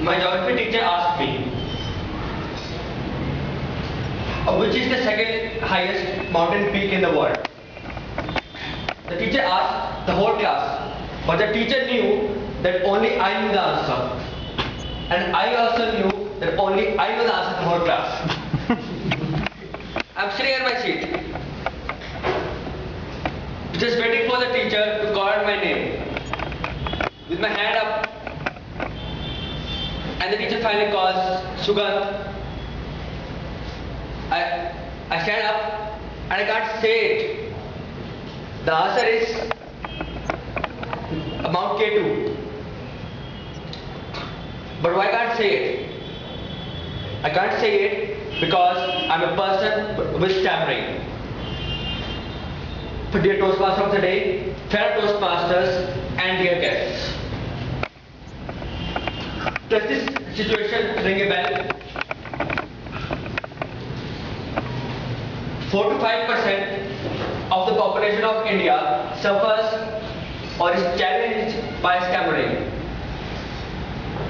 my geography teacher asked me, which is the second highest mountain peak in the world? The teacher asked the whole class, but the teacher knew that only I knew the answer. And I also knew that only I knew the answer to the whole class. I'm sitting in my seat, just waiting for the teacher to call out my name, with my hand up, and the teacher finally calls, Sugandh. I stand up and I can't say it. The answer is Mount K2. But why can't I say it? I can't say it because I'm a person with stammering. Dear Toastmaster of the day, fellow Toastmasters, and dear guests. Does this situation ring a bell? 4 to 5% of the population of India suffers or is challenged by stammering.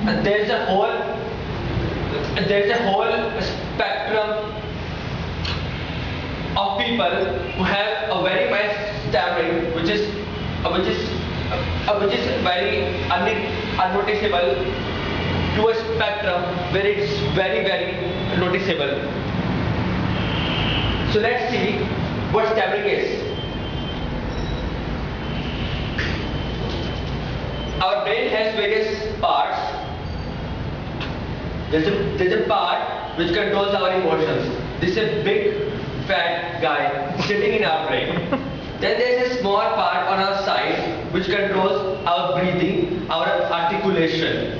And there is a whole spectrum of people who have a very mild stammering, which is very unnoticeable, to a spectrum where it's very, very noticeable. So let's see what stammering is. Our brain has various parts. There's a part which controls our emotions. This is a big fat guy sitting in our brain. Then there's a small part on our side which controls our breathing, our articulation.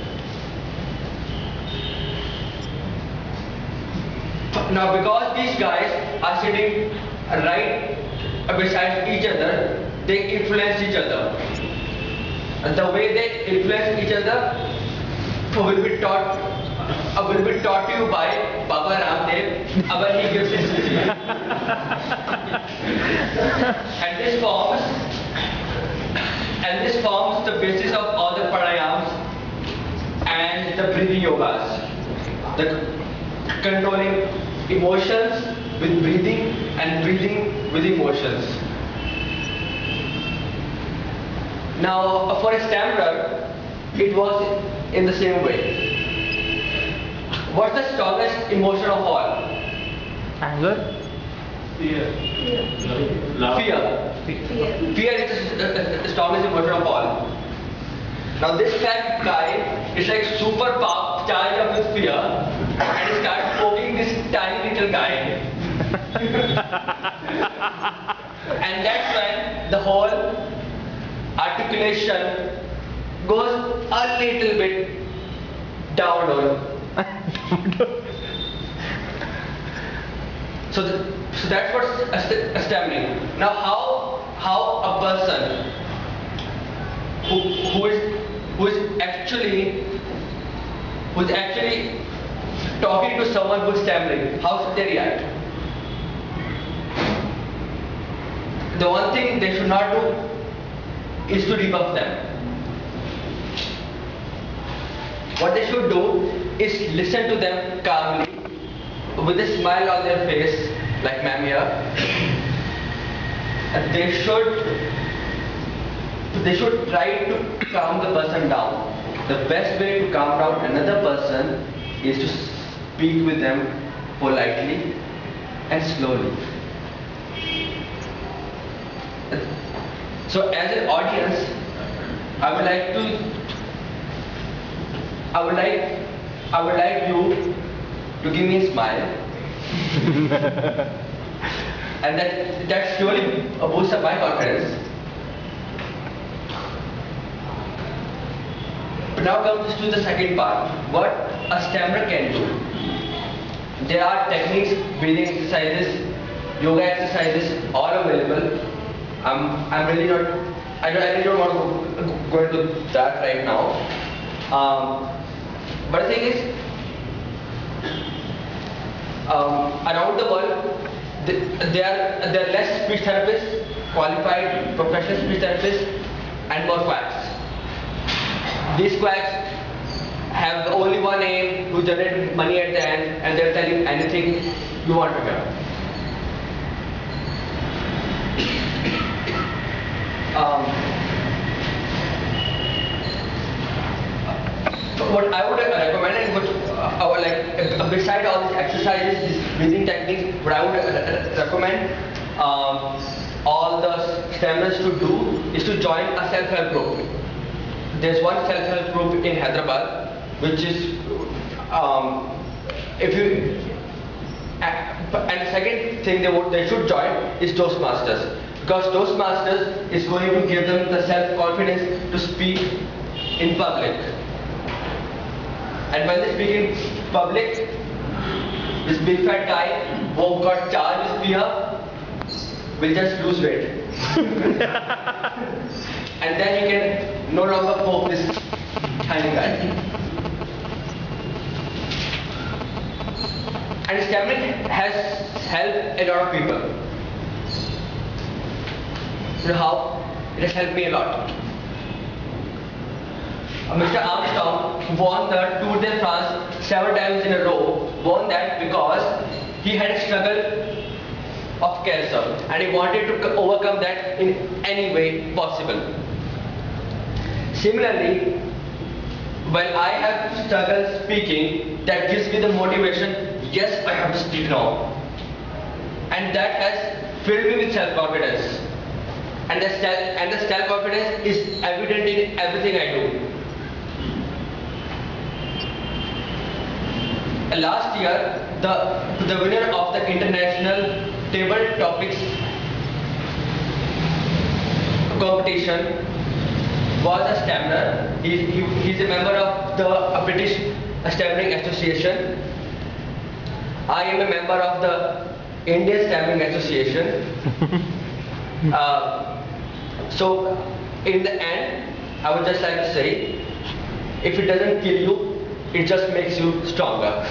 Now because these guys are sitting right beside each other, they influence each other. And the way they influence each other will be taught to you by Baba Ramdev when he gives his speech. And this forms the basis of all the pranayams and the breathing yogas. The controlling emotions with breathing and breathing with emotions. Now, for a stammerer, it was in the same way. What's the strongest emotion of all? Anger? Fear. Fear is the strongest emotion of all. Now this fat guy is like super charged up with fear and he starts poking this tiny little guy. And that's when the whole articulation goes a little bit down. So that's what's stammering. Now how a person who is actually talking to someone who is stammering, how should they react? The one thing they should not do is to rebuff them. What they should do is listen to them calmly, with a smile on their face, like ma'am here. And they should try to calm the person down. The best way to calm down another person is to speak with them politely and slowly. So as an audience, I would like you to give me a smile. And that surely boosts up my confidence. But now comes to the second part, what a stammerer can do. There are techniques, breathing exercises, yoga exercises, all available. I really don't want to go into that right now. But the thing is, around the world, there are less speech therapists, qualified professional speech therapists, and more quacks. These quacks have only one aim to generate money at the end, and they'll tell you anything you want to hear. What I would recommend, and beside all these exercises, these breathing techniques, what I would recommend all the STEMers to do is to join a self-help group. There's one self-help group in Hyderabad, which is if you and the second thing they should join is Toastmasters, because Toastmasters is going to give them the self-confidence to speak in public. And when they speak in public, this big fat guy who got charged with beer will just lose weight. And then he can no longer poke this tiny guy. And stammering has helped a lot of people. You know how? It has helped me a lot. Mr. Armstrong won the Tour de France 7 times in a row. Won that because he had a struggle of cancer and he wanted to overcome that in any way possible. Similarly, when I have struggled speaking, that gives me the motivation, yes, I have to speak now. And that has filled me with self-confidence. And the self-confidence is evident in everything I do. Last year, the winner of the international table topics competition was a stammerer. He's a member of the British Stammering Association. I am a member of the Indian Stammering Association. So, in the end, I would just like to say, if it doesn't kill you, it just makes you stronger.